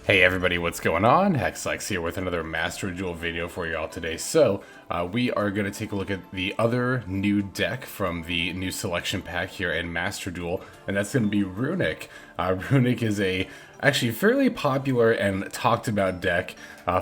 Hey everybody, what's going on? Hexlex here with another Master Duel video for you all today. So, we are going to take a look at the other new deck from the new selection pack here in Master Duel, and that's going to be Runick. Runick is a actually fairly popular and talked about deck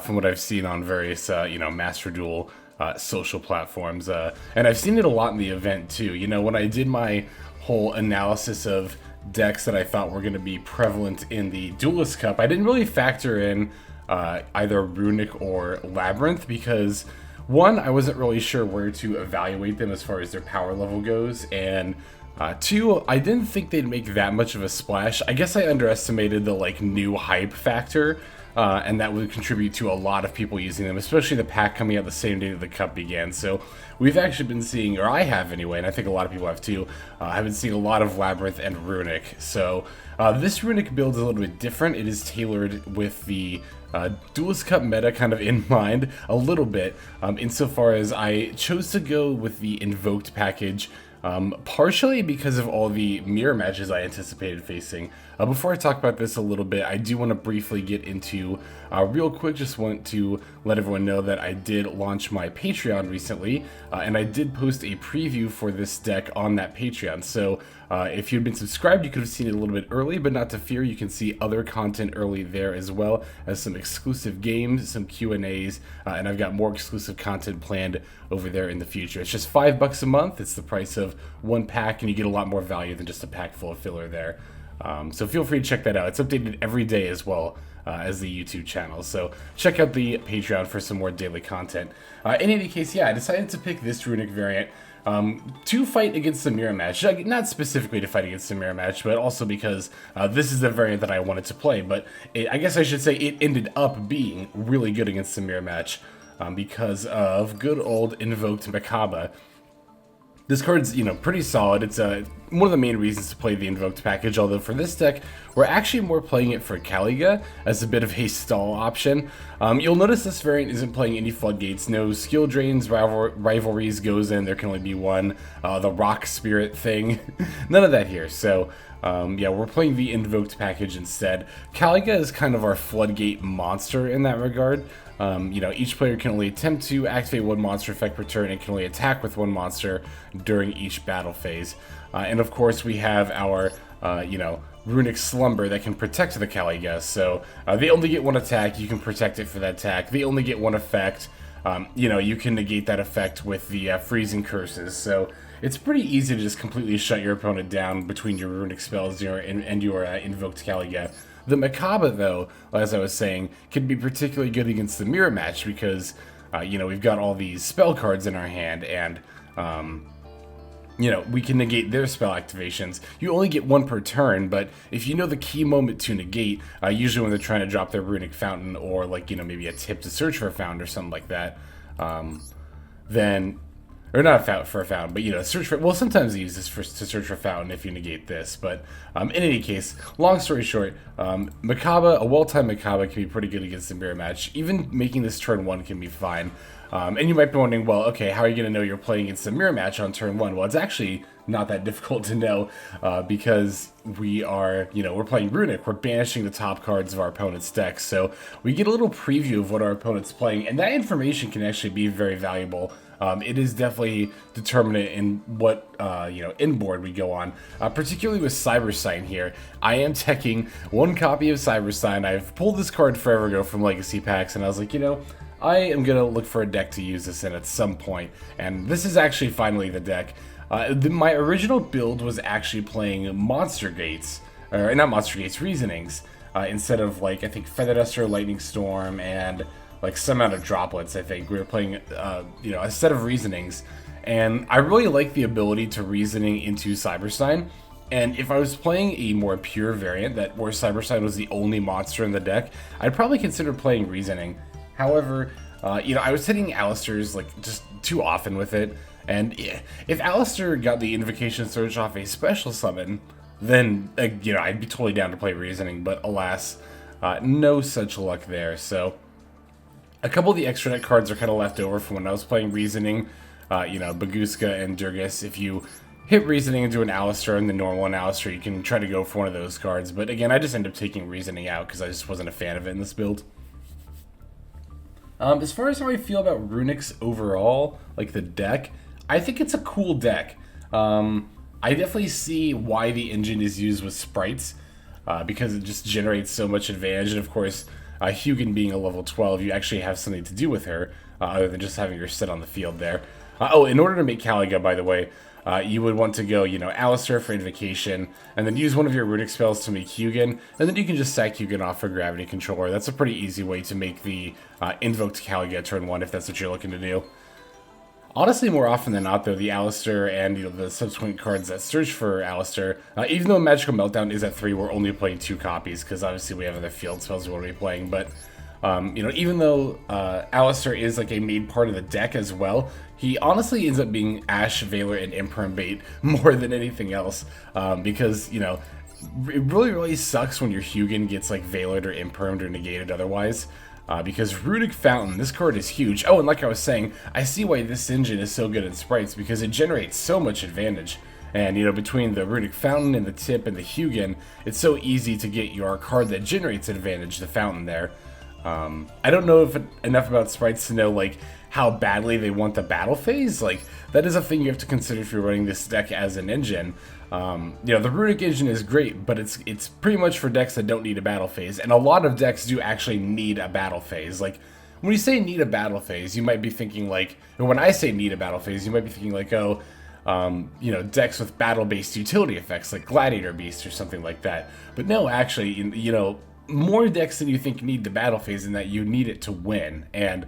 from what I've seen on various, Master Duel social platforms, and I've seen it a lot in the event too. You know, when I did my whole analysis of decks that I thought were going to be prevalent in the Duelist Cup, I didn't really factor in either Runick or Labyrinth because, one, I wasn't really sure where to evaluate them as far as their power level goes, and two, I didn't think they'd make that much of a splash. I guess I underestimated the new hype factor, and that would contribute to a lot of people using them, especially the pack coming out the same day that the cup began. So we've actually been seeing, or I have anyway, and I think a lot of people have too, I've been seeing a lot of Labyrinth and Runick. So this Runick build is a little bit different. It is tailored with the Duelist Cup meta kind of in mind a little bit, insofar as I chose to go with the Invoked package, partially because of all the mirror matches I anticipated facing. Before I talk about this a little bit, I do want to briefly get into, real quick, just want to let everyone know that I did launch my Patreon recently, and I did post a preview for this deck on that Patreon. So if you'd been subscribed, you could have seen it a little bit early, but not to fear, you can see other content early there as well as some exclusive games, some Q&As, and I've got more exclusive content planned over there in the future. It's just $5 a month. It's the price of one pack, and you get a lot more value than just a pack full of filler there. So feel free to check that out. It's updated every day as well as the YouTube channel. So check out the Patreon for some more daily content. In any case, yeah, I decided to pick this Runick variant to fight against the mirror match. Not specifically to fight against the mirror match, but also because this is the variant that I wanted to play. But I guess I should say it ended up being really good against the mirror match because of good old Invoked Mechaba. This card's, pretty solid. It's one of the main reasons to play the Invoked package, although for this deck, we're actually more playing it for Caliga as a bit of a stall option. You'll notice this variant isn't playing any floodgates, no skill drains, rivalries goes in, there can only be one, the rock spirit thing, none of that here. So yeah, we're playing the Invoked package instead. Caliga is kind of our floodgate monster in that regard. Each player can only attempt to activate one monster effect per turn and can only attack with one monster during each battle phase. And of course, we have our, Runick Slumber that can protect the Caliga. So they only get one attack, you can protect it for that attack. They only get one effect. You can negate that effect with the freezing curses. So it's pretty easy to just completely shut your opponent down between your Runick spells and your Invoked Caliga. The Mechaba, though, as I was saying, can be particularly good against the mirror match because, we've got all these spell cards in our hand, and, we can negate their spell activations. You only get one per turn, but if you know the key moment to negate, usually when they're trying to drop their Runick Fountain or, maybe a tip to search for a fountain or something like that, then... Or not for a fountain, but search for. Well, sometimes they use this to search for a fountain if you negate this. But in any case, long story short, Mechaba, a well-timed Mechaba can be pretty good against the mirror match. Even making this turn 1 can be fine. And you might be wondering, well, okay, how are you going to know you're playing against the mirror match on turn 1? Well, it's actually not that difficult to know because we are, we're playing Runick. We're banishing the top cards of our opponent's deck. So we get a little preview of what our opponent's playing, and that information can actually be very valuable. It is definitely determinant in what, inboard we go on, particularly with Cyber Stein here. I am teching one copy of Cyber Stein. I've pulled this card forever ago from Legacy Packs, and I was like, I am going to look for a deck to use this in at some point, and this is actually finally the deck. My original build was actually playing Monster Gates, or not Monster Gates, Reasonings, instead of, I think Feather Duster, Lightning Storm, and... some amount of droplets. I think we were playing, a set of Reasonings, and I really like the ability to Reasoning into Cyber Stein. And if I was playing a more pure variant where Cyber Stein was the only monster in the deck, I'd probably consider playing Reasoning. However, I was hitting Aleister's just too often with it, and if Aleister got the Invocation Surge off a special summon, then I'd be totally down to play Reasoning. But alas, no such luck there. So. A couple of the extra deck cards are kind of left over from when I was playing Reasoning. Bagooska and Dugares. If you hit Reasoning into an Aleister and the normal and Aleister, you can try to go for one of those cards. But again, I just end up taking Reasoning out because I just wasn't a fan of it in this build. As far as how I feel about Runick's overall, like the deck, I think it's a cool deck. I definitely see why the engine is used with sprites, because it just generates so much advantage. And of course, Hugin being a level 12, you actually have something to do with her, other than just having her sit on the field there. Oh, in order to make Caliga, by the way, you would want to go, Aleister for Invocation, and then use one of your Runick spells to make Hugin, and then you can just sack Hugin off for Gravity Controller. That's a pretty easy way to make the Invoked Caliga turn 1 if that's what you're looking to do. Honestly, more often than not, though, the Aleister and the subsequent cards that search for Aleister, even though Magical Meltdown is at 3, we're only playing 2 copies, because obviously we have other field spells we want to be playing, but even though Aleister is like a made part of the deck as well, he honestly ends up being Ash, Valor, and Imperm bait more than anything else, because, it really sucks when your Hugin gets like Valored or Impermed or negated otherwise. Because Runick Fountain, this card is huge. Oh, and like I was saying, I see why this engine is so good in sprites, because it generates so much advantage. And, between the Runick Fountain and the Tip and the Hugin, it's so easy to get your card that generates advantage, the Fountain there. I don't know enough about sprites to know, like, how badly they want the battle phase. Like, that is a thing you have to consider if you're running this deck as an engine. The Runick engine is great, but it's pretty much for decks that don't need a battle phase, and a lot of decks do actually need a battle phase. Like, when you say need a battle phase, you might be thinking like, or when I say need a battle phase, you might be thinking like, decks with battle-based utility effects, like Gladiator Beast or something like that. But no, actually, more decks than you think need the battle phase, in that you need it to win, and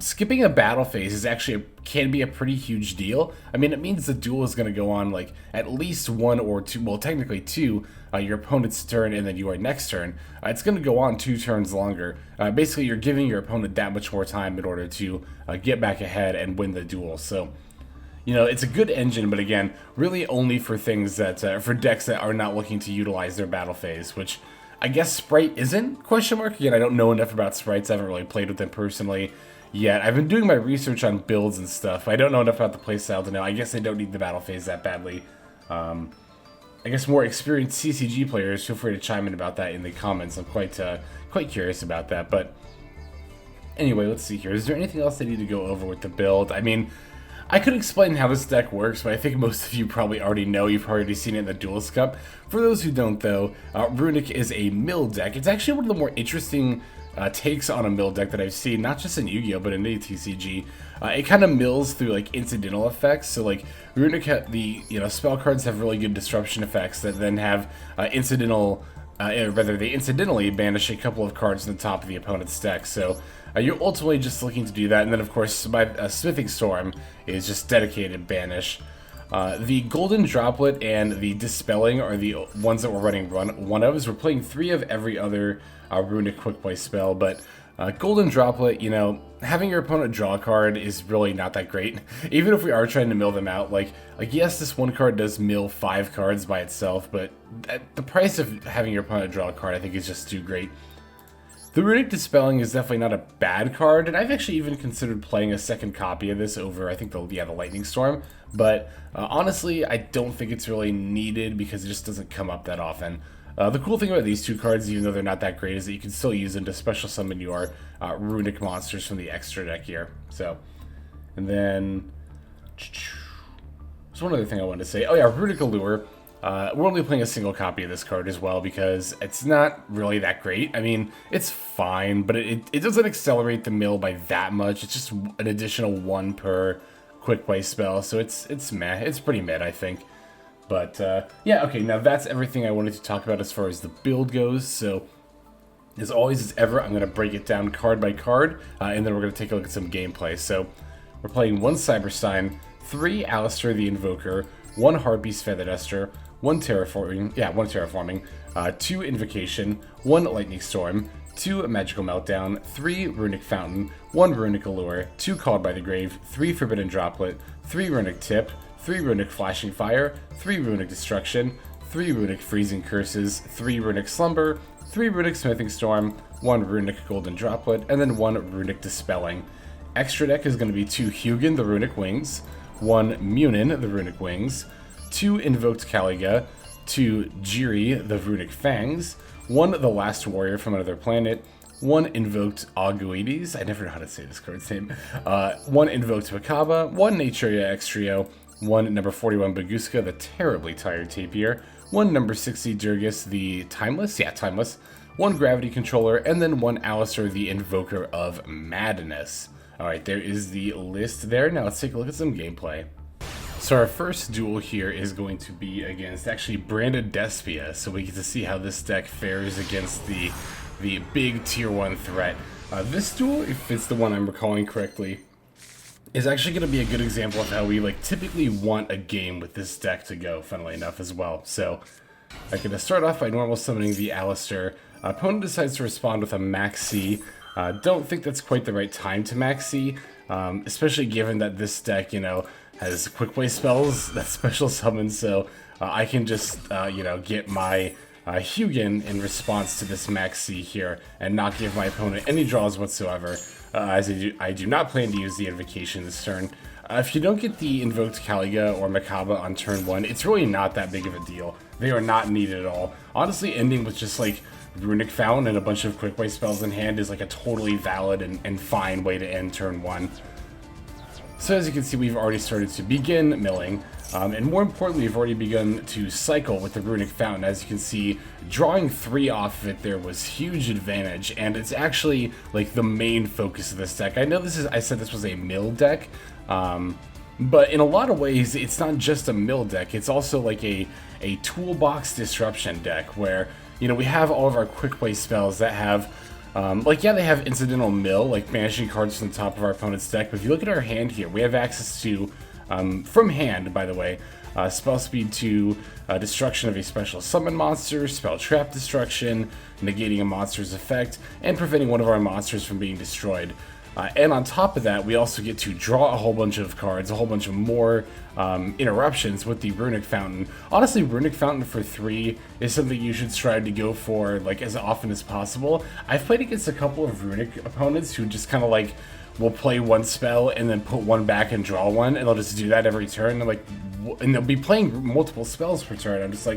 skipping a battle phase is actually can be a pretty huge deal. I mean, it means the duel is going to go on like at least 1 or 2, well, technically 2, your opponent's turn and then your next turn. It's going to go on 2 turns longer. Basically, you're giving your opponent that much more time in order to get back ahead and win the duel. So, it's a good engine, but again, really only for things that, for decks that are not looking to utilize their battle phase, which I guess Sprite isn't, ? Again, I don't know enough about sprites. I haven't really played with them personally yet. I've been doing my research on builds and stuff. I don't know enough about the playstyle to know. I guess they don't need the battle phase that badly. I guess more experienced CCG players, feel free to chime in about that in the comments. I'm quite curious about that. But anyway, let's see here. Is there anything else I need to go over with the build? I mean, I could explain how this deck works, but I think most of you probably already know. You've already seen it in the Duelist Cup. For those who don't, though, Runick is a mill deck. It's actually one of the more interesting takes on a mill deck that I've seen, not just in Yu-Gi-Oh, but in any TCG. It kind of mills through like incidental effects. So like Runick, the spell cards have really good disruption effects that then have incidental, rather they incidentally banish a couple of cards in the top of the opponent's deck. So you're ultimately just looking to do that, and then of course Smithing Storm is just dedicated banish. The Golden Droplet and the Dispelling are the ones that we're running one of. We're playing 3 of every other Runick Quick Play spell, but Golden Droplet, having your opponent draw a card is really not that great. Even if we are trying to mill them out, like yes, this one card does mill 5 cards by itself, but the price of having your opponent draw a card, I think, is just too great. The Runick Dispelling is definitely not a bad card, and I've actually even considered playing a second copy of this over, I think, the Lightning Storm, but honestly, I don't think it's really needed because it just doesn't come up that often. The cool thing about these 2 cards, even though they're not that great, is that you can still use them to special summon your Runick monsters from the extra deck here. So, and then there's one other thing I wanted to say. Oh yeah, Runick Allure. We're only playing a single copy of this card as well because it's not really that great. I mean, it's fine, but it doesn't accelerate the mill by that much. It's just an additional 1 per quick play spell, so it's meh. It's pretty mid, I think. But yeah, okay, now that's everything I wanted to talk about as far as the build goes. So as always as ever, I'm going to break it down card by card, and then we're going to take a look at some gameplay. So we're playing 1 Cyber Stein, 3 Aleister the Invoker, 1 Harpie's Feather Duster, 1 Terraforming, 2 Invocation, 1 Lightning Storm, 2 Magical Meltdown, 3 Runick Fountain, 1 Runick Allure, 2 Called by the Grave, 3 Forbidden Droplet, 3 Runick Tip, 3 Runick Flashing Fire, 3 Runick Destruction, 3 Runick Freezing Curses, 3 Runick Slumber, 3 Runick Smithing Storm, 1 Runick Golden Droplet, and then 1 Runick Dispelling. Extra deck is going to be 2 Hugin, the Runick Wings, 1 Munin, the Runick Wings, 2 Invoked Caliga, 2 Geri, the Runick Fangs, 1 The Last Warrior from Another Planet, 1 Invoked Augoeides, I never know how to say this card's name, 1 Invoked Mechaba, 1 Naturia Extrio, 1 number 41 Bagooska, the terribly tired Tapir, 1 number 60 Dugares, the Timeless, 1 Gravity Controller, and then 1 Aleister the Invoker of Madness. Alright, there is the list there. Now let's take a look at some gameplay. So our first duel here is going to be against actually Branded Despia, so we get to see how this deck fares against the big tier 1 threat. This duel, if it's the one I'm recalling correctly, is actually going to be a good example of how we typically want a game with this deck to go, funnily enough, as well. So I'm going to start off by normal summoning the Aleister. Opponent decides to respond with a Maxi. Don't think that's quite the right time to Maxi, especially given that this deck, has quick play spells that special summon, so I can just, get my Hugin in response to this Maxi here and not give my opponent any draws whatsoever, as I do not plan to use the Invocation this turn. If you don't get the Invoked Caliga or Mechaba on turn 1, it's really not that big of a deal. They are not needed at all. Honestly, ending with just Runick Fountain and a bunch of quick play spells in hand is a totally valid and fine way to end turn 1. So as you can see, we've already started to begin milling, and more importantly, we've already begun to cycle with the Runick Fountain. As you can see, drawing 3 off of it there was huge advantage, and it's actually the main focus of this deck. I know I said this was a mill deck, but in a lot of ways, it's not just a mill deck. It's also a toolbox disruption deck where we have all of our quick play spells that have, they have incidental mill, banishing cards from the top of our opponent's deck, but if you look at our hand here, we have access to, from hand, by the way, spell speed to destruction of a special summon monster, spell trap destruction, negating a monster's effect, and preventing one of our monsters from being destroyed. And on top of that, we also get to draw a whole bunch of cards, a whole bunch of more interruptions with the Runick Fountain. Honestly, Runick Fountain for 3 is something you should strive to go for as often as possible. I've played against a couple of Runick opponents who just kind of will play 1 spell and then put 1 back and draw 1, and they'll just do that every turn. And they'll be playing multiple spells per turn. I'm just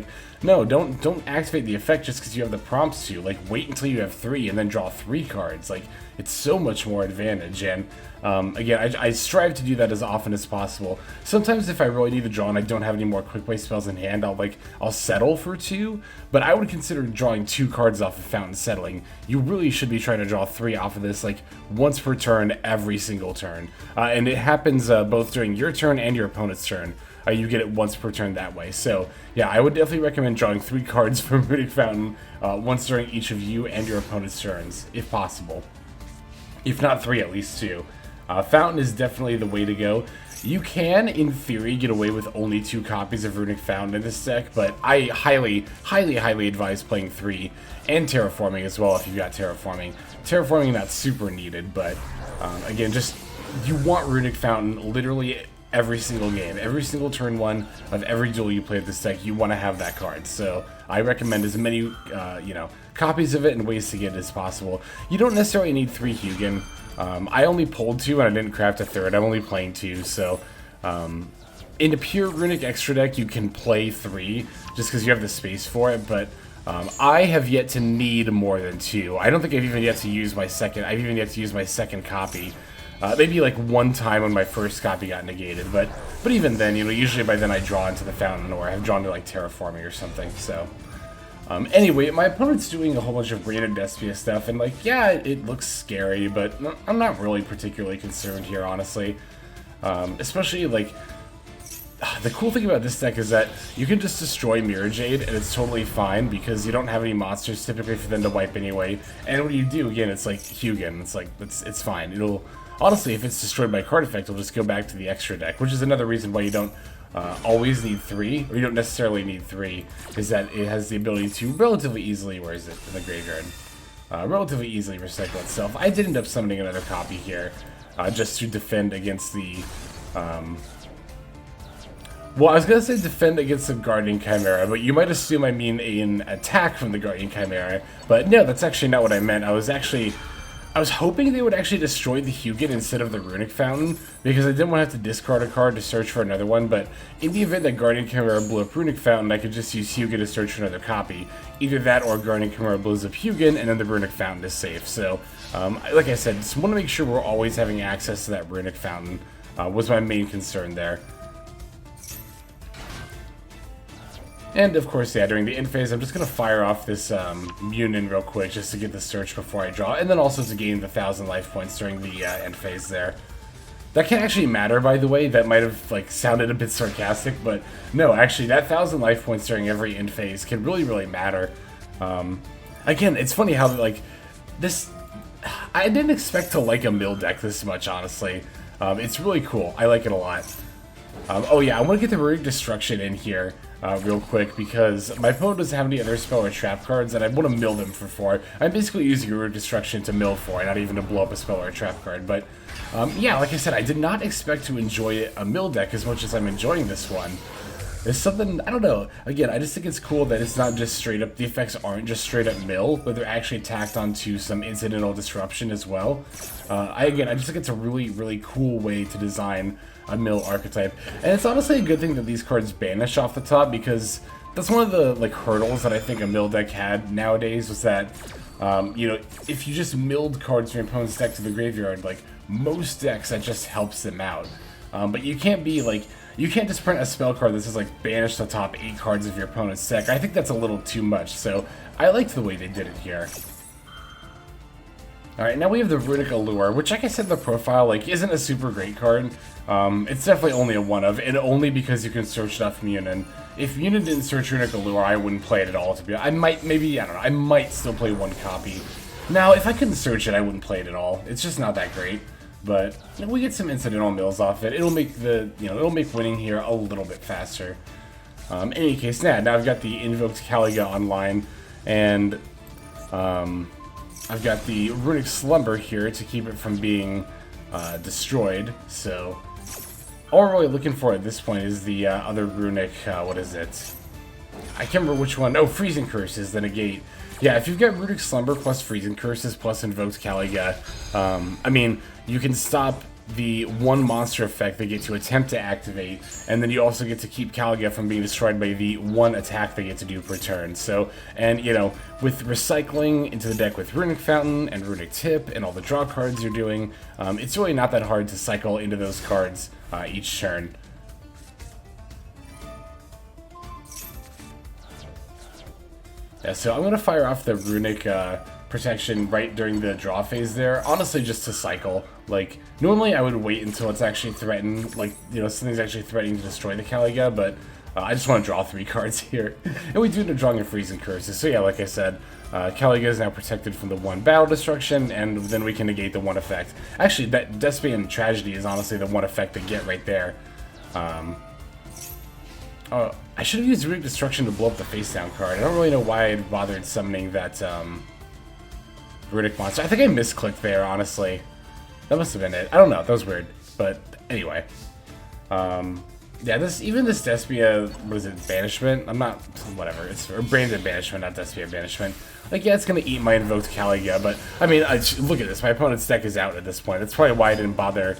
no, don't activate the effect just because you have the prompts to. Wait until you have 3 and then draw 3 cards. It's so much more advantage. And again, I strive to do that as often as possible. Sometimes if I really need to draw and I don't have any more quick play spells in hand, I'll settle for 2. But I would consider drawing 2 cards off of Fountain settling. You really should be trying to draw 3 off of this once per turn, every single turn. And it happens both during your turn and your opponent's turn. You get it once per turn that way. So yeah, I would definitely recommend drawing 3 cards from Runick Fountain once during each of you and your opponent's turns, if possible. If not 3, at least 2. Fountain is definitely the way to go. You can, in theory, get away with only 2 copies of Runick Fountain in this deck, but I highly, highly, highly advise playing 3, and Terraforming as well if you've got Terraforming. Terraforming not super needed, but again, just you want Runick Fountain literally every single game. Every single turn 1 of every duel you play with this deck, you want to have that card. So I recommend as many, copies of it and ways to get it as possible. You don't necessarily need 3 Hugin. I only pulled 2 and I didn't craft a 3rd. I'm only playing 2, so in a pure Runick extra deck, you can play 3 just because you have the space for it, but I have yet to need more than 2. I don't think I've even yet to use my second. I've even yet to use my second copy. Maybe 1 time when my first copy got negated, but even then, usually by then I draw into the Fountain or I've drawn to Terraforming or something. So anyway, my opponent's doing a whole bunch of Branded Despia stuff, and yeah, it looks scary, but I'm not really particularly concerned here, honestly. Especially the cool thing about this deck is that you can just destroy Mirror Jade and it's totally fine because you don't have any monsters typically for them to wipe anyway. And when you do, again, it's Hugin. It's fine. Honestly, if it's destroyed by card effect, it'll just go back to the extra deck, which is another reason why you don't always need 3, or you don't necessarily need 3, is that it has the ability to relatively easily, where is it, in the graveyard, relatively easily recycle itself. I did end up summoning another copy here, just to defend against the, well, I was going to say defend against the Guardian Chimera, but you might assume I mean an attack from the Guardian Chimera, but no, that's actually not what I meant. I was actually I was hoping they would actually destroy the Hugin instead of the Runick Fountain, because I didn't want to have to discard a card to search for another one, but in the event that Guardian Chimera blew up Runick Fountain, I could just use Hugin to search for another copy. Either that or Guardian Chimera blows up Hugin, and then the Runick Fountain is safe. So, like I said, just want to make sure we're always having access to that Runick Fountain, was my main concern there. And of course, yeah, during the end phase, I'm just going to fire off this Munin real quick just to get the search before I draw, and then also to gain the 1,000 life points during the end phase there. That can actually matter, by the way. That might have like sounded a bit sarcastic, but no, actually, that 1,000 life points during every end phase can really, really matter. Again, it's funny how like this. I didn't expect to like a mill deck this much, honestly. It's really cool. I like it a lot. Oh yeah, I want to get the Runick Destruction in here real quick because my opponent doesn't have any other spell or trap cards and I want to mill them for 4. I'm basically using Runick Destruction to mill 4, not even to blow up a spell or a trap card. But yeah, like I said, I did not expect to enjoy a mill deck as much as I'm enjoying this one. There's something, I don't know, again, I just think it's cool that it's not just straight up, the effects aren't just straight up mill, but they're actually tacked onto some incidental disruption as well. I just think it's a really, really cool way to design a mill archetype. And it's honestly a good thing that these cards banish off the top, because that's one of the like hurdles that I think a mill deck had nowadays, was that, you know, if you just milled cards from your opponent's deck to the graveyard, like, most decks, that just helps them out. But you can't be like, you can't just print a spell card that says like banish the top 8 cards of your opponent's deck. I think that's a little too much, so I liked the way they did it here. Alright, now we have the Runick Allure, which, like I said in the profile, like, isn't a super great card. It's definitely only a one of, and only because you can search it off Munin. If Munin didn't search Runick Allure, I wouldn't play it at all, to be honest. I might, maybe, I don't know, I might still play one copy. Now, if I couldn't search it, I wouldn't play it at all. It's just not that great. But you know, we get some incidental mills off it. It'll make the, you know, it'll make winning here a little bit faster. In any case, now I've got the Invoked Caliga online, and I've got the Runick Slumber here to keep it from being destroyed. So all we're really looking for at this point is the other Runick. What is it? I can't remember which one. Oh, Freezing Curses, the negate. Yeah, if you've got Runick Slumber plus Freezing Curses plus Invoked Caliga, I mean, you can stop the one monster effect they get to attempt to activate, and then you also get to keep Caliga from being destroyed by the one attack they get to do per turn. So, and you know, with recycling into the deck with Runick Fountain and Runick Tip and all the draw cards you're doing, it's really not that hard to cycle into those cards each turn. Yeah, so I'm going to fire off the Runick protection right during the draw phase there, honestly just to cycle. Like, normally I would wait until it's actually threatened, like, you know, something's actually threatening to destroy the Caliga, but I just want to draw 3 cards here. And we do end up drawing a Freezing Curses, so yeah, like I said, Caliga is now protected from the 1 battle destruction, and then we can negate the 1 effect. Actually, that Despian Tragedy is honestly the 1 effect to get right there. I should have used Runick Destruction to blow up the face down card. I don't really know why I bothered summoning that Runick monster. I think I misclicked there, honestly. That must have been it. I don't know. That was weird. But anyway. Yeah, even this Despia, what is it, Banishment? I'm not, whatever. It's branded Banishment, not Despia Banishment. Like, yeah, it's going to eat my Invoked Caliga, but, I mean, look at this. My opponent's deck is out at this point. That's probably why I didn't bother.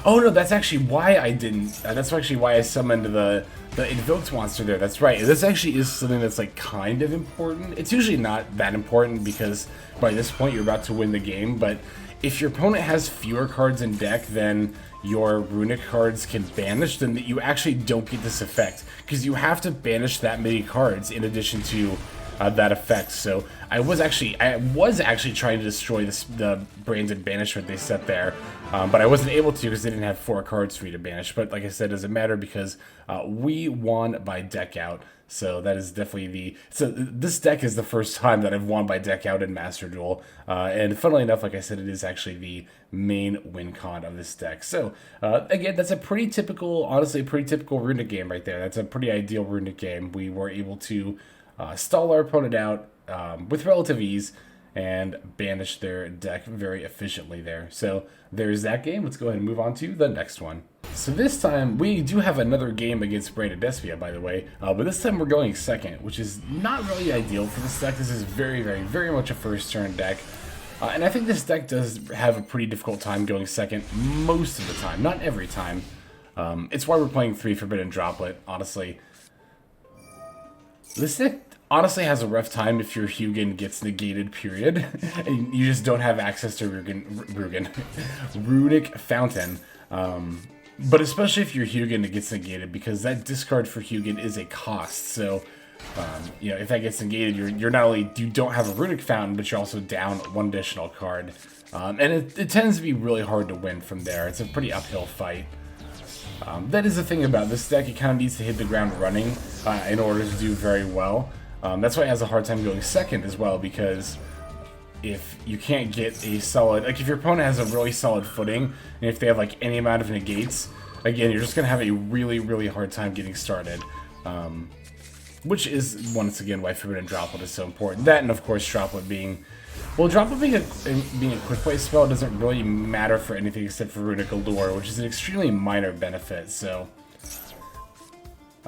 Oh, no, that's actually why I didn't. That's actually why I summoned the Invoked monster there. That's right. This actually is something that's, like, kind of important. It's usually not that important because by this point you're about to win the game, but if your opponent has fewer cards in deck than your Runick cards can banish, then you actually don't get this effect, because you have to banish that many cards in addition to that effect. So I was actually trying to destroy the branded banishment they set there, but I wasn't able to because they didn't have 4 cards for you to banish. But like I said, it doesn't matter because we won by deck out. So that is definitely this deck is the first time that I've won by deck out in Master Duel. And funnily enough, like I said, it is actually the main win con of this deck. So again, that's a pretty typical, honestly, a pretty typical Runick game right there. That's a pretty ideal Runick game. We were able to stall our opponent out with relative ease and banish their deck very efficiently there. So there's that game. Let's go ahead and move on to the next one. So this time, we do have another game against Branded Despia, by the way, but this time we're going second, which is not really ideal for this deck. This is very, very, very much a first turn deck. And I think this deck does have a pretty difficult time going second most of the time, not every time. It's why we're playing 3 Forbidden Droplet, honestly. This deck honestly has a rough time if your Hugin gets negated, period. And you just don't have access to Runick Fountain. But especially if your Hugin gets negated, because that discard for Hugin is a cost. So, you know, if that gets negated, you're not only, you don't have a Runick Fountain, but you're also down 1 additional card. And it tends to be really hard to win from there. It's a pretty uphill fight. That is the thing about this deck, it kind of needs to hit the ground running in order to do very well. That's why it has a hard time going second as well, because if you can't get a solid, like if your opponent has a really solid footing, and if they have like any amount of negates, again, you're just going to have a really, really hard time getting started. Which is, once again, why Forbidden Droplet is so important. That, and of course, Droplet being... Well, Droplet being a quick play spell doesn't really matter for anything except for Runick Allure, which is an extremely minor benefit, so...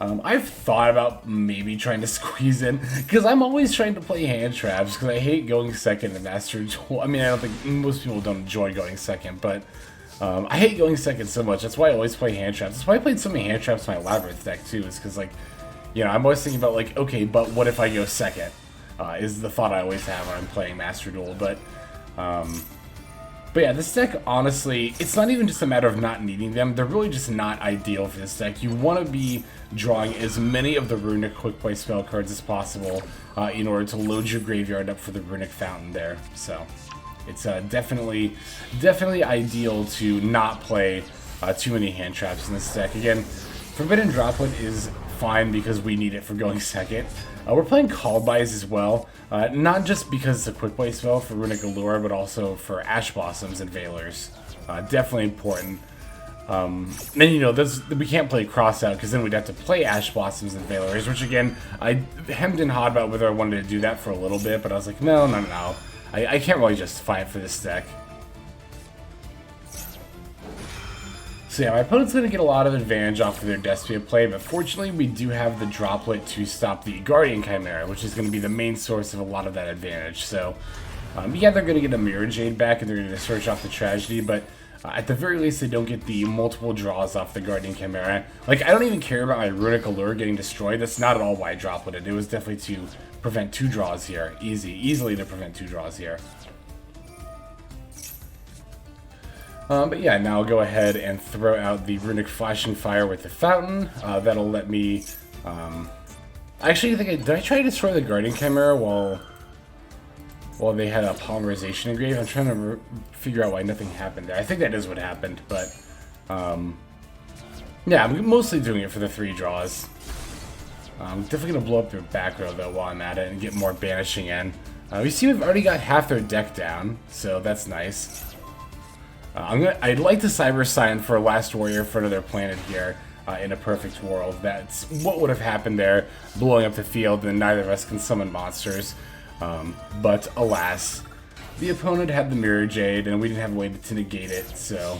I've thought about maybe trying to squeeze in, because I'm always trying to play hand traps, because I hate going second in Master Duel. I mean, I don't think most people don't enjoy going second, but I hate going second so much. That's why I always play hand traps. That's why I played so many hand traps in my Labyrinth deck, too, is because, like, you know, I'm always thinking about, like, okay, but what if I go second? Is the thought I always have when I'm playing Master Duel, but yeah, this deck, honestly, it's not even just a matter of not needing them. They're really just not ideal for this deck. You want to be drawing as many of the Runick quick play spell cards as possible in order to load your graveyard up for the Runick Fountain there. So it's definitely ideal to not play too many hand traps in this deck. Again, Forbidden Droplet is fine because we need it for going second. We're playing Augoeides as well, not just because it's a quick play spell for Runick Allure, but also for Ash Blossoms and Veilers. Definitely important. And you know, we can't play Crossout because then we'd have to play Ash Blossoms and Veilers, which again, I hemmed and hawed about whether I wanted to do that for a little bit, but I was like, no. I can't really justify it for this deck. So yeah, my opponent's going to get a lot of advantage off of their Despia play, but fortunately we do have the Droplet to stop the Guardian Chimera, which is going to be the main source of a lot of that advantage. So, yeah, they're going to get a Mirror Jade back and they're going to search off the Tragedy, but at the very least they don't get the multiple draws off the Guardian Chimera. Like, I don't even care about my Runick Allure getting destroyed. That's not at all why I Dropleted. It was definitely to prevent 2 draws here. Easily to prevent 2 draws here. But yeah, now I'll go ahead and throw out the Runick Flashing Fire with the Fountain. That'll let me... Actually, did I try to destroy the Guardian Chimera while they had a Polymerization engraved? I'm trying to figure out why nothing happened there. I think that is what happened, but... yeah, I'm mostly doing it for the 3 draws. I'm definitely going to blow up their back row, though, while I'm at it and get more Banishing in. We see we've already got half their deck down, so that's nice. I'd like to Cyber Stein for a Last Warrior for another planet here in a perfect world. That's what would have happened there, blowing up the field, and neither of us can summon monsters. But alas, the opponent had the Mirror Jade, and we didn't have a way to negate it, so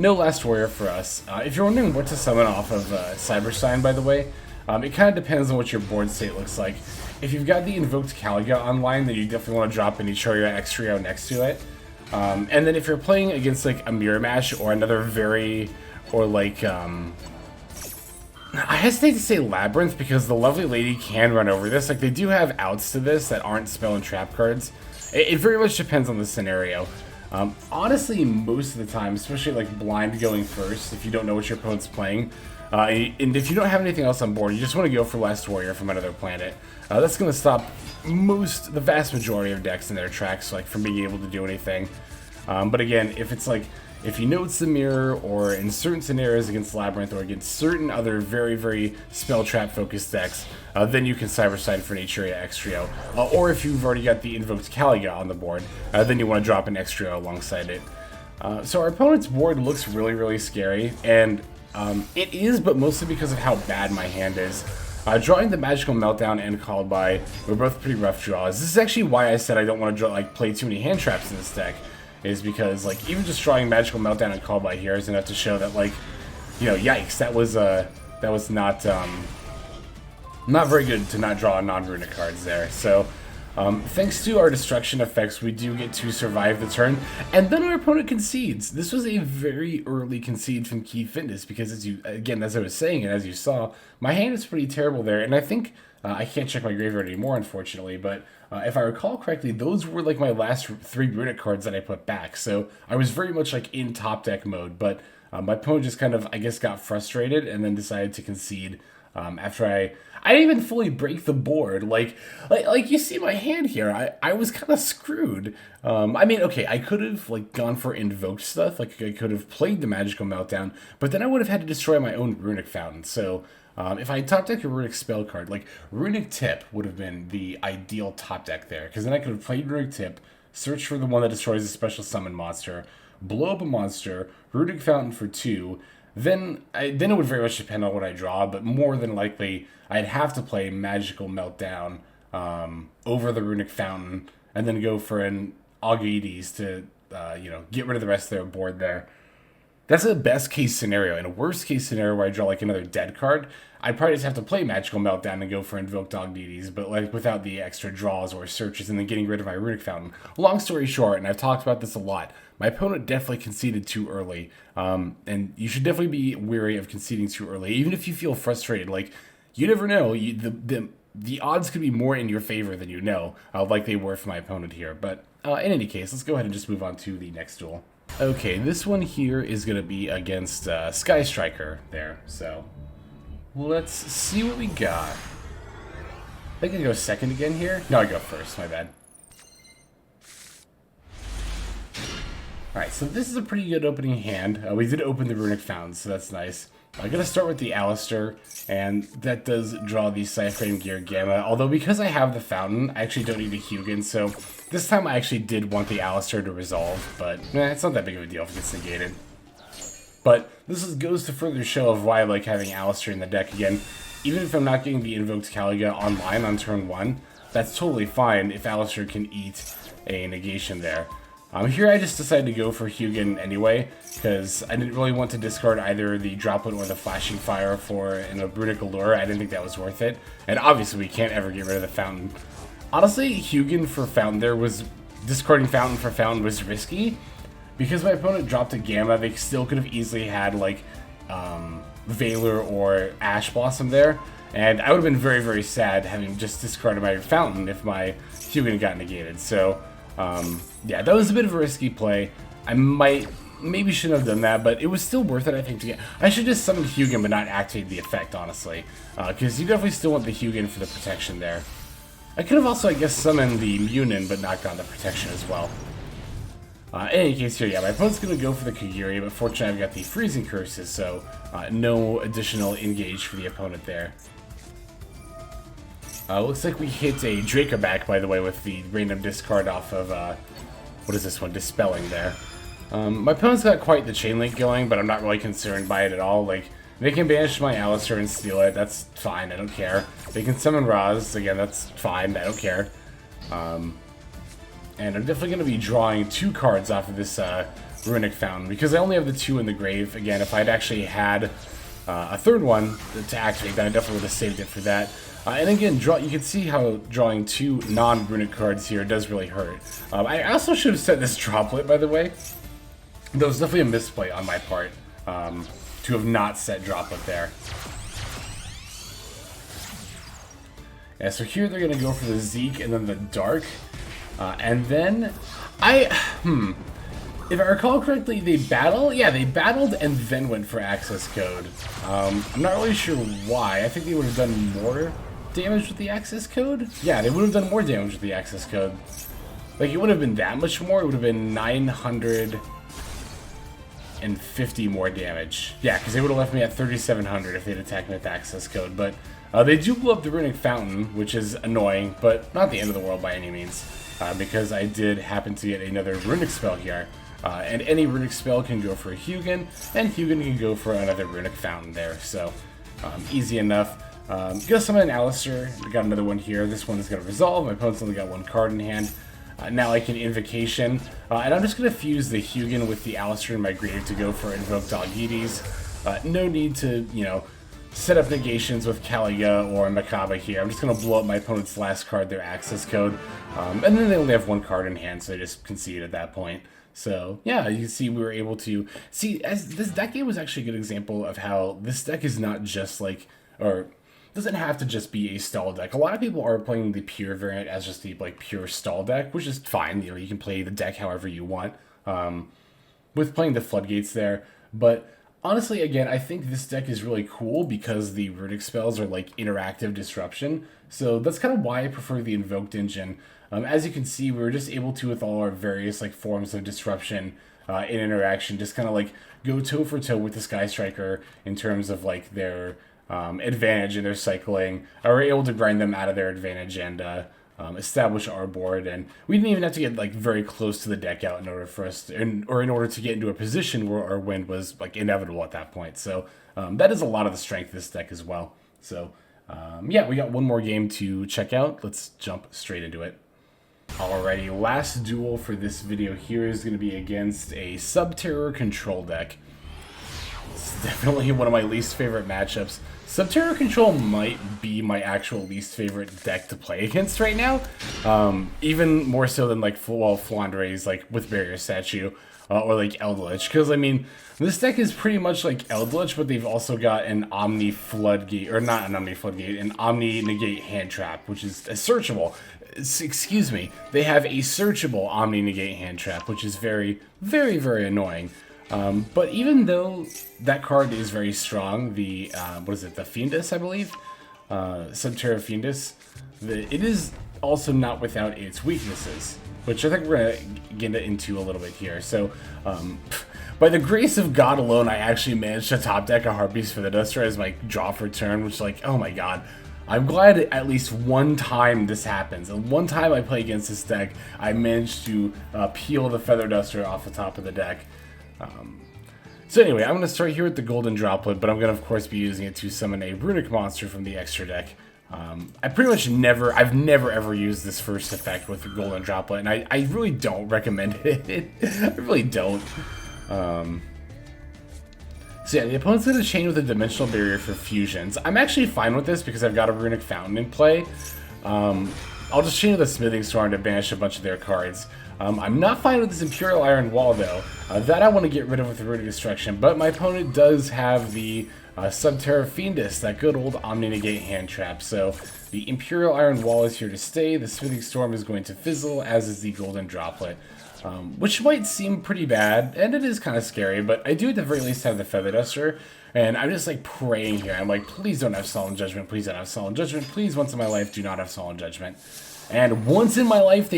no Last Warrior for us. If you're wondering what to summon off of Cyber Stein, by the way, it kind of depends on what your board state looks like. If you've got the Invoked Caliga online, then you definitely want to drop an Naturia Extrio next to it. And then if you're playing against like a Mirror Match or another I hesitate to say Labyrinth because the Lovely Lady can run over this. Like, they do have outs to this that aren't spell and trap cards. It very much depends on the scenario. Honestly, most of the time, especially like blind going first, if you don't know what your opponent's playing, and if you don't have anything else on board, you just want to go for Last Warrior from another planet. That's going to stop the vast majority of decks in their tracks, like, from being able to do anything. But again, if it's like, if you know it's the Mirror, or in certain scenarios against Labyrinth, or against certain other very, very spell trap focused decks, then you can Cyber Stein for Naturia Extrio. Or if you've already got the Invoked Caliga on the board, then you want to drop an Extrio alongside it. So our opponent's board looks really, really scary, and it is, but mostly because of how bad my hand is. Drawing the Magical Meltdown and Called By were both pretty rough draws. This is actually why I said I don't want to play too many hand traps in this deck, is because, like, even just drawing Magical Meltdown and Called By here is enough to show that, like, you know, yikes, that was not very good to not draw non-Runick cards there. So Thanks to our destruction effects, we do get to survive the turn, and then our opponent concedes. This was a very early concede from Key Fitness because, as I was saying, and as you saw, my hand is pretty terrible there, and I think I can't check my graveyard anymore, unfortunately, but if I recall correctly, those were like my last 3 Runick cards that I put back, so I was very much like in top deck mode, but my opponent just kind of, I guess, got frustrated and then decided to concede after I didn't even fully break the board. Like you see my hand here, I was kind of screwed. I mean, okay, I could have like gone for invoked stuff, like I could have played the Magical Meltdown, but then I would have had to destroy my own Runick Fountain, so if I top deck a Runick spell card, like Runick Tip would have been the ideal top deck there, because then I could have played Runick Tip, search for the one that destroys a special summon monster, blow up a monster, Runick Fountain for 2, then it would very much depend on what I draw, but more than likely I'd have to play Magical Meltdown over the Runick Fountain, and then go for an Augoeides to get rid of the rest of their board there. That's a best case scenario. In a worst case scenario where I draw like another dead card, I'd probably just have to play Magical Meltdown and go for Invoked Augoeides, but like without the extra draws or searches and then getting rid of my Runick Fountain. Long story short, and I've talked about this a lot, my opponent definitely conceded too early, and you should definitely be wary of conceding too early, even if you feel frustrated. Like, you never know, the odds could be more in your favor than you know, like they were for my opponent here. But in any case, let's go ahead and just move on to the next duel. Okay, this one here is going to be against Sky Striker there, so let's see what we got. I think I go second again here. No, I go first, my bad. Alright, so this is a pretty good opening hand. We did open the Runick Fountain, so that's nice. I'm going to start with the Aleister, and that does draw the Cyframe Gear Gamma. Although because I have the Fountain, I actually don't need a Hugin, so this time I actually did want the Aleister to resolve, but it's not that big of a deal if it gets negated. But this goes to further show of why I like having Aleister in the deck again. Even if I'm not getting the Invoked Caliga online on turn 1, that's totally fine if Aleister can eat a negation there. Here I just decided to go for Hugin anyway, because I didn't really want to discard either the Droplet or the Flashing Fire for a Runick Allure. I didn't think that was worth it. And obviously we can't ever get rid of the Fountain. Honestly, Hugin for Fountain there was... discarding Fountain for Fountain was risky. Because my opponent dropped a Gamma, they still could have easily had, like, Valor or Ash Blossom there. And I would have been very, very sad having just discarded my Fountain if my Hugin got negated. So... yeah, that was a bit of a risky play. I maybe shouldn't have done that, but it was still worth it, I think, to get... I should just summon Hugin but not activate the effect, honestly. Because you definitely still want the Hugin for the protection there. I could have also, I guess, summoned the Munin but not gotten the protection as well. In any case here, yeah, my opponent's going to go for the Geri, but fortunately I've got the Freezing Curses, so no additional engage for the opponent there. Looks like we hit a Draco back, by the way, with the random discard off of, what is this one? Dispelling there. My opponent's got quite the chain link going, but I'm not really concerned by it at all. Like, they can banish my Aleister and steal it, that's fine, I don't care. They can summon Raz, again, that's fine, I don't care. And I'm definitely going to be drawing 2 cards off of this Runick Fountain, because I only have the 2 in the grave. Again, if I'd actually had a third one to activate, then I definitely would have saved it for that. And again, you can see how drawing 2 non-Runick cards here does really hurt. I also should have set this Droplet, by the way. That was definitely a misplay on my part, to have not set Droplet there. Yeah, so here they're going to go for the Zeke and then the Dark. And then, if I recall correctly, they battle? Yeah, they battled and then went for access code. I'm not really sure why. I think they would have done more damage with the access code? Yeah, they would have done more damage with the access code. Like, it would have been that much more. It would have been 950 more damage. Yeah, because they would have left me at 3,700 if they'd attacked me with access code. But they do blow up the Runick Fountain, which is annoying, but not the end of the world by any means. Because I did happen to get another Runick spell here. And any Runick spell can go for a Hugin, and Hugin can go for another Runick Fountain there. So, easy enough. Gonna summon an Aleister. I got another one here. This one is gonna resolve. My opponent's only got 1 card in hand. Now I can Invocation. And I'm just gonna fuse the Hugin with the Aleister in my grave to go for Invoked Augoeides. No need to, set up negations with Caliga or Mechaba here. I'm just going to blow up my opponent's last card, their access code, and then they only have one card in hand, so they just concede at that point. So yeah, you can see we were able to see, as this deck game was actually a good example of how this deck is not just like, or doesn't have to just be a stall deck. A lot of people are playing the pure variant as just the like pure stall deck, which is fine. You know, you can play the deck however you want with playing the floodgates there. But honestly, again, I think this deck is really cool because the Runick spells are like interactive disruption. So that's kind of why I prefer the Invoked engine. As you can see, we were just able to, with all our various like forms of disruption in interaction, just kind of like go toe for toe with the Sky Striker in terms of like their advantage in their cycling. We were able to grind them out of their advantage and establish our board, and we didn't even have to get like very close to the deck out in order for us to, or in order to get into a position where our win was like inevitable at that point. So that is a lot of the strength of this deck as well. So yeah, we got one more game to check out. Let's jump straight into it. Alrighty, last duel for this video here is going to be against a Subterror control deck. It's definitely one of my least favorite matchups. Subterror Control might be my actual least favorite deck to play against right now. Even more so than like Flandre's like with Barrier Statue or like Eldritch. Because I mean, this deck is pretty much like Eldritch, but they've also got an Omni Floodgate, or not an Omni Floodgate, an Omni Negate Hand Trap, which is a searchable. Excuse me, they have a searchable Omni Negate Hand Trap, which is very, very, very annoying. But even though that card is very strong, the, what is it, the Fiendus, I believe? Subterra Fiendus, it is also not without its weaknesses, which I think we're going to get into a little bit here. So, by the grace of God alone, I actually managed to top deck a Harpie's for the Duster as my draw for turn, which, like, oh my god. I'm glad at least one time this happens. And one time I play against this deck, I managed to peel the Feather Duster off the top of the deck. So anyway, I'm going to start here with the Golden Droplet, but I'm going to, of course, be using it to summon a Runick monster from the extra deck. I pretty much I've never ever used this first effect with the Golden Droplet, and I really don't recommend it. I really don't. So yeah, the opponent's going to chain with a Dimensional Barrier for fusions. I'm actually fine with this because I've got a Runick Fountain in play. I'll just chain with a Smithing Storm to banish a bunch of their cards. I'm not fine with this Imperial Iron Wall, though. That I want to get rid of with the Runick Destruction, but my opponent does have the Subterra Fiendus, that good old Omni Negate Hand Trap. So the Imperial Iron Wall is here to stay, the Smithing Storm is going to fizzle, as is the Golden Droplet. Which might seem pretty bad, and it is kind of scary, but I do at the very least have the Feather Duster, and I'm just like praying here. I'm like, please don't have Solemn Judgment, please don't have Solemn Judgment, please once in my life do not have Solemn Judgment. And once in my life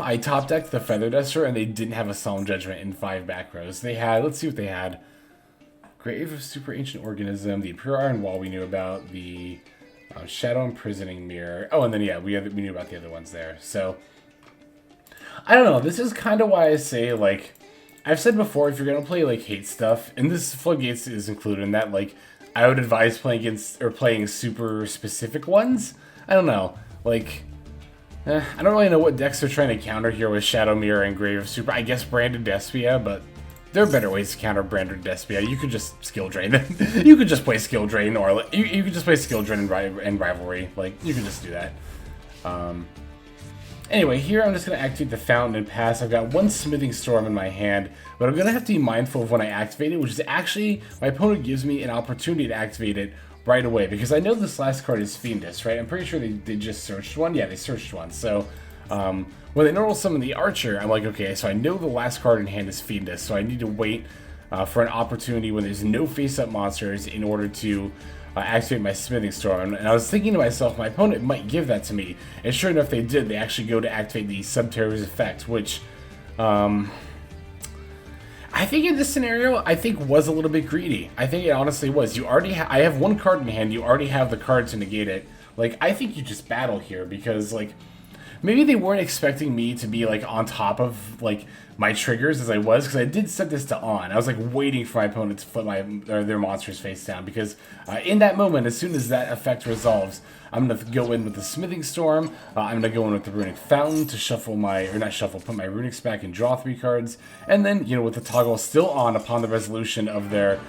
I top decked the Feather Duster and they didn't have a Solemn Judgment in 5 back rows. They had, let's see what they had. Grave of Super Ancient Organism, the Imperial Iron Wall we knew about, the Shadow Imprisoning Mirror. Oh, and then yeah, we knew about the other ones there. So I don't know, this is kind of why I say, like, I've said before, if you're going to play, like, hate stuff, and this Floodgates is included in that, like, I would advise playing against, or playing super specific ones. I don't know, like, I don't really know what decks they're trying to counter here with Shadow Mirror and Grave of Super, I guess Branded Despia, but there are better ways to counter Branded Despia. You could just Skill Drain them. You could just play Skill Drain, or, you could just play Skill Drain and Rivalry, like, you could just do that. Anyway, here I'm just going to activate the Fountain and pass. I've got one Smithing Storm in my hand, but I'm going to have to be mindful of when I activate it, which is actually, my opponent gives me an opportunity to activate it right away, because I know this last card is Fiendus, right? I'm pretty sure they just searched one. Yeah, they searched one. So, when they normal summon the Archer, I'm like, okay, so I know the last card in hand is Fiendus, so I need to wait for an opportunity when there's no face-up monsters in order to activate my Smithing Storm. And I was thinking to myself, my opponent might give that to me. And sure enough, they did. They actually go to activate the Subterra's effect, which, I think in this scenario, I think was a little bit greedy. I think it honestly was. You already I have one card in hand. You already have the card to negate it. Like, I think you just battle here because, like, maybe they weren't expecting me to be, like, on top of, like, my triggers as I was, because I did set this to on. I was, like, waiting for my opponent to flip their monsters face down, because in that moment, as soon as that effect resolves, I'm going to go in with the Smithing Storm. I'm going to go in with the Runick Fountain to shuffle my, or not shuffle, put my Runicks back and draw 3 cards. And then, you know, with the toggle still on upon the resolution of their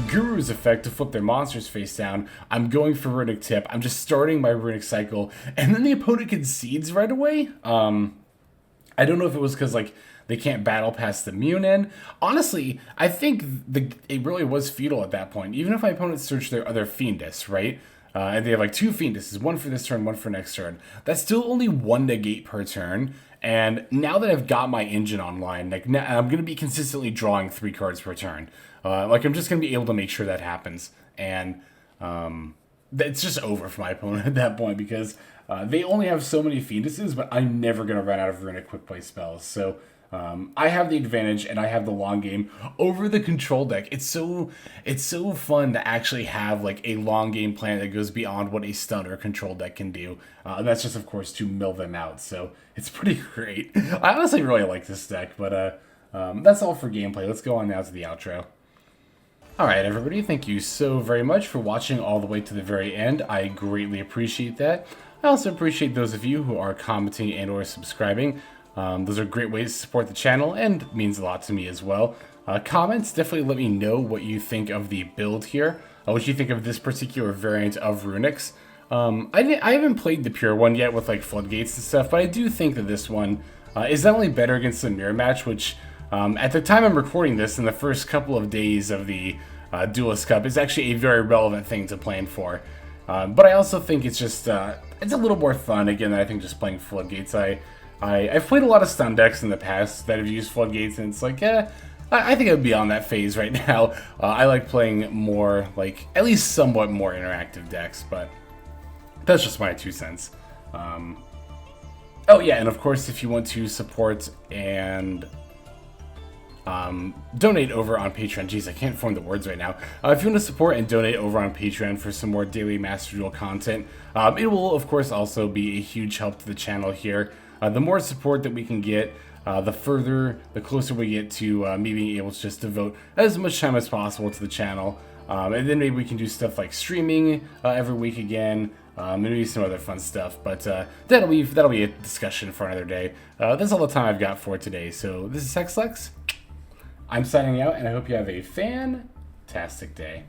Guru's effect to flip their monsters face down, I'm going for Runick Tip. I'm just starting my Runick cycle, and then the opponent concedes right away. I don't know if it was because, like, they can't battle past the Munin. Honestly, I think it really was futile at that point. Even if my opponent searched their other Fiendus, right? And they have like 2 Fienduses, one for this turn, one for next turn. That's still only 1 negate per turn. And now that I've got my engine online, like, now I'm going to be consistently drawing 3 cards per turn. Like, I'm just going to be able to make sure that happens. And it's just over for my opponent at that point, because they only have so many Fienduses, but I'm never going to run out of Runick quick play spells. So I have the advantage, and I have the long game over the control deck. It's so fun to actually have like a long game plan that goes beyond what a stun or control deck can do. And that's just, of course, to mill them out. So it's pretty great. I honestly really like this deck, but that's all for gameplay. Let's go on now to the outro. Alright everybody, thank you so very much for watching all the way to the very end. I greatly appreciate that. I also appreciate those of you who are commenting and or subscribing. Those are great ways to support the channel and means a lot to me as well. Comments, definitely let me know what you think of the build here, what you think of this particular variant of Runicks. I haven't played the pure one yet with like floodgates and stuff, but I do think that this one is not only better against the mirror match, which at the time I'm recording this, in the first couple of days of the Duelist Cup, is actually a very relevant thing to plan for. But I also think it's just, it's a little more fun, again, than I think just playing floodgates. I've played a lot of stun decks in the past that have used floodgates, and it's like, yeah, I think I'd be on that phase right now. I like playing more, like, at least somewhat more interactive decks, but that's just my 2 cents. Oh yeah, and of course, if you want to support and donate over on Patreon. Jeez, I can't form the words right now. If you want to support and donate over on Patreon for some more daily Master Duel content, it will, of course, also be a huge help to the channel here. The more support that we can get, the closer we get to me being able to just devote as much time as possible to the channel. And then maybe we can do stuff like streaming every week again, maybe some other fun stuff. But that'll be a discussion for another day. That's all the time I've got for today. So this is Hexlex. I'm signing out, and I hope you have a fantastic day.